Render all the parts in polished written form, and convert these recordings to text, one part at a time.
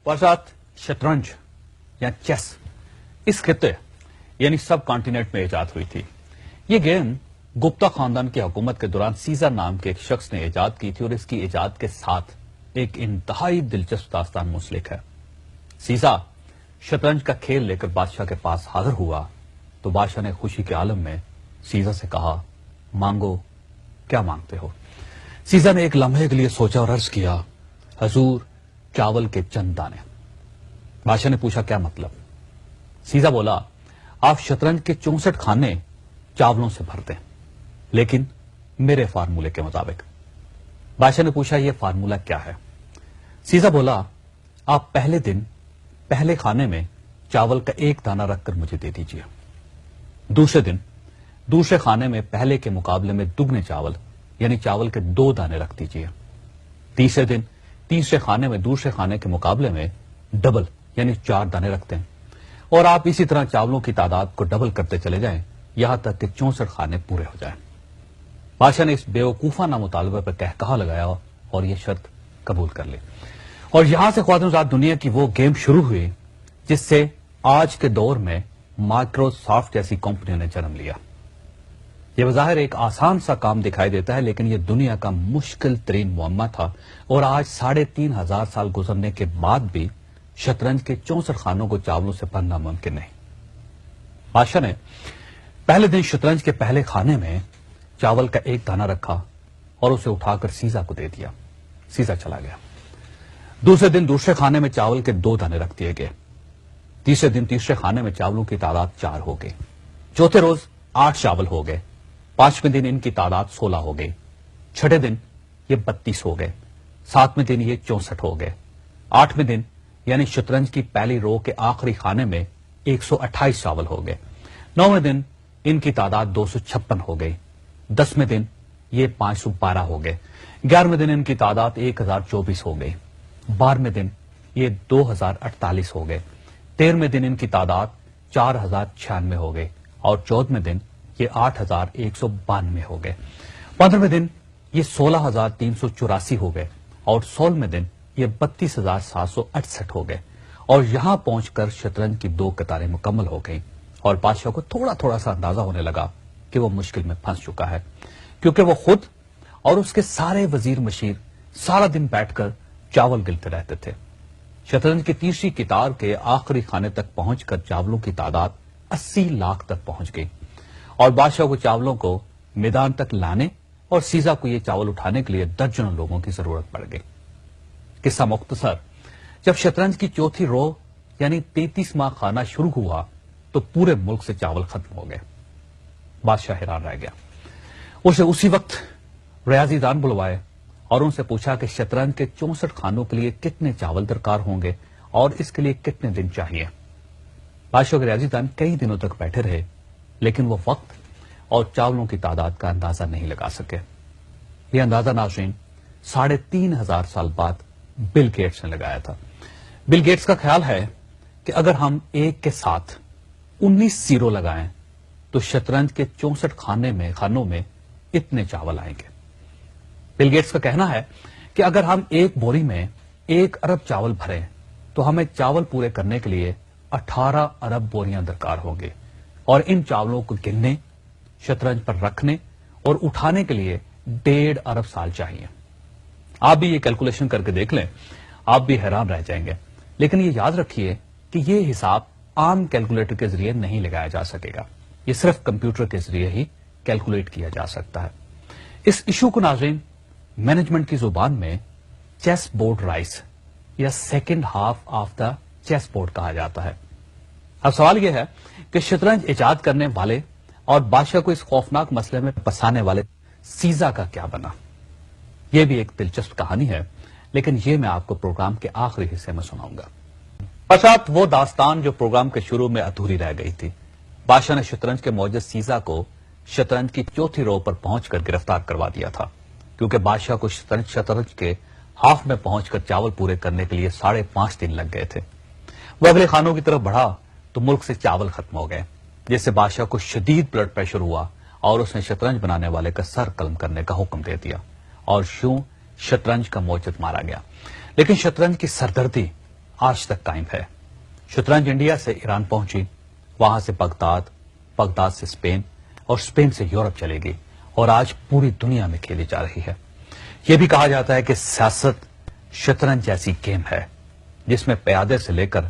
पश्चात शतरंज या चेस इस खित्ते यानी सब कॉन्टिनेंट में इजाद हुई थी। ये गेम गुप्ता खानदान की हुकूमत के दौरान सीजर नाम के एक शख्स ने इजाद की थी और इसकी इजाद के साथ एक इंतहाई दिलचस्प दास्तान मुंसलिक है। सीजा शतरंज का खेल लेकर बादशाह के पास हाजिर हुआ तो बादशाह ने खुशी के आलम में सीजा से कहा, मांगो, क्या मांगते हो? सीजा ने एक लम्हे के लिए सोचा और अर्ज किया, हजूर, चावल के चंद दाने। बादशाह ने पूछा, क्या मतलब? सीजा बोला, आप शतरंज के 64 खाने चावलों से भर दें, लेकिन मेरे फार्मूले के मुताबिक। बादशाह ने पूछा, यह फार्मूला क्या है? सीजा बोला, आप पहले दिन पहले खाने में चावल का एक दाना रखकर मुझे दे दीजिए। दूसरे दिन दूसरे खाने में पहले के मुकाबले में दुगने चावल यानी चावल के 2 दाने रख दीजिए। तीसरे दिन तीसरे खाने में दूसरे खाने के मुकाबले में डबल यानी 4 दाने रखते हैं और आप इसी तरह चावलों की तादाद को डबल करते चले जाएं यहां तक कि 64 खाने पूरे हो जाएं। बादशाह ने इस बेवकूफाना मुतालबे पर कहकहा लगाया और यह शर्त कबूल कर ली और यहां से ख्वातिन दुनिया की वो गेम शुरू हुई जिससे आज के दौर में माइक्रोसॉफ्ट जैसी कंपनियों ने जन्म लिया। यह बज़ाहिर एक आसान सा काम दिखाई देता है, लेकिन यह दुनिया का मुश्किल तरीन मुअम्मा था और आज 3500 साल गुजरने के बाद भी शतरंज के 64 खानों को चावलों से भरना मुमकिन नहीं। बादशाह ने पहले दिन शतरंज के पहले खाने में चावल का एक दाना रखा और उसे उठाकर सीजा को दे दिया। सीजा चला गया। दूसरे दिन दूसरे खाने में चावल के 2 दाने रख दिए गए। तीसरे दिन तीसरे खाने में चावलों की तादाद 4 हो गई। चौथे रोज 8 चावल हो गए। 5वें दिन इनकी तादाद 16 हो गई। छठे दिन ये 32 हो गए। 7वें दिन ये 64 हो गए। 8वें दिन यानी शतरंज की पहली रो के आखिरी खाने में 128 चावल हो गए। 9वें दिन इनकी तादाद 256 हो गई। 10वें दिन ये 512 हो गए। 11वें दिन इनकी तादाद 1024 हो गई। 12वें दिन ये 2048 हो गए। 13वें दिन इनकी तादाद 4096 हो गई और 14वें दिन ये 8192 हो गए। 15वें दिन ये 16384 हो गए और 16वें दिन ये 32768 हो गए और यहां पहुंचकर शतरंज की 2 कतारें मुकम्मल हो गई और बादशाह को थोड़ा थोड़ा सा अंदाजा होने लगा कि वो मुश्किल में फंस चुका है, क्योंकि वो खुद और उसके सारे वजीर मशीर सारा दिन बैठकर चावल गिनते रहते थे। शतरंज की तीसरी कितार के आखिरी खाने तक पहुंचकर चावलों की तादाद 80 लाख तक पहुंच गई और बादशाह को चावलों को मैदान तक लाने और सीजा को ये चावल उठाने के लिए दर्जनों लोगों की जरूरत पड़ गई। किस्सा मुख्तसर, जब शतरंज की चौथी रो यानी 33वां खाना शुरू हुआ तो पूरे मुल्क से चावल खत्म हो गए। बादशाह हैरान रह गया। उसे उसी वक्त रियाजीदान बुलवाए और उनसे पूछा कि शतरंज के 64 खानों के लिए कितने चावल दरकार होंगे और इसके लिए कितने दिन चाहिए। बादशाह के रियाजीदान कई दिनों तक बैठे रहे, लेकिन वो वक्त और चावलों की तादाद का अंदाजा नहीं लगा सके। यह अंदाजा नाज़रीन 3500 साल बाद बिल गेट्स ने लगाया था। बिल गेट्स का ख्याल है कि अगर हम एक के साथ 19 जीरो लगाएं तो शतरंज के 64 खानों में इतने चावल आएंगे। बिल गेट्स का कहना है कि अगर हम एक बोरी में 1 अरब चावल भरें तो हमें चावल पूरे करने के लिए 18 अरब बोरियां दरकार होंगी और इन चावलों को गिनने, शतरंज पर रखने और उठाने के लिए 1.5 अरब साल चाहिए। आप भी ये कैलकुलेशन करके देख लें, आप भी हैरान रह जाएंगे। लेकिन ये याद रखिए कि ये हिसाब आम कैलकुलेटर के जरिए नहीं लगाया जा सकेगा। ये सिर्फ कंप्यूटर के जरिए ही कैलकुलेट किया जा सकता है। इस इशू को नाज़रीन मैनेजमेंट की जुबान में चेस बोर्ड राइस या second half of the chess board कहा जाता है। अब सवाल यह है कि शतरंज इजाद करने वाले और बादशाह को इस खौफनाक मसले में फंसाने वाले सीजा का क्या बना? यह भी एक दिलचस्प कहानी है, लेकिन यह मैं आपको प्रोग्राम के आखिरी हिस्से में सुनाऊंगा। पश्चात वो दास्तान जो प्रोग्राम के शुरू में अधूरी रह गई थी। बादशाह ने शतरंज के मौजूद सीजा को शतरंज की चौथी रो पर पहुंचकर गिरफ्तार करवा दिया था, क्योंकि बादशाह को शतरंज के हाफ में पहुंचकर चावल पूरे करने के लिए 5.5 दिन लग गए थे। वो अगले खानों की तरफ बढ़ा तो मुल्क से चावल खत्म हो गए, जिससे बादशाह को शदीद ब्लड प्रेशर हुआ और उसने शतरंज बनाने वाले का सर कलम करने का हुक्म दे दिया और यूं शतरंज का मौजूद मारा गया। लेकिन शतरंज की सरदर्दी آج تک قائم ہے۔ شطرنج انڈیا سے ایران پہنچی، وہاں سے بغداد، بغداد سے اسپین اور اسپین سے یورپ چلے گی اور آج پوری دنیا میں کھیلی جا رہی ہے۔ یہ بھی کہا جاتا ہے کہ سیاست شطرنج ایسی گیم ہے جس میں پیادے سے لے کر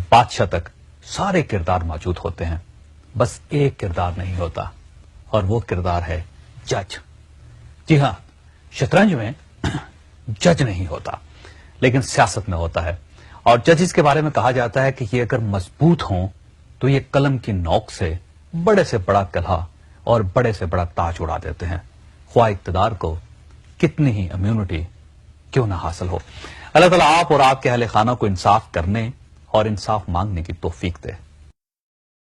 بادشاہ تک سارے کردار موجود ہوتے ہیں، بس ایک کردار نہیں ہوتا اور وہ کردار ہے جج۔ جی ہاں، شطرنج میں جج نہیں ہوتا لیکن سیاست میں ہوتا ہے، اور ججز کے بارے میں کہا جاتا ہے کہ یہ اگر مضبوط ہوں تو یہ قلم کی نوک سے بڑے سے بڑا قلعہ اور بڑے سے بڑا تاج اڑا دیتے ہیں، خواہ اقتدار کو کتنی ہی امیونٹی کیوں نہ حاصل ہو۔ اللہ تعالیٰ آپ اور آپ کے اہل خانہ کو انصاف کرنے اور انصاف مانگنے کی توفیق دے۔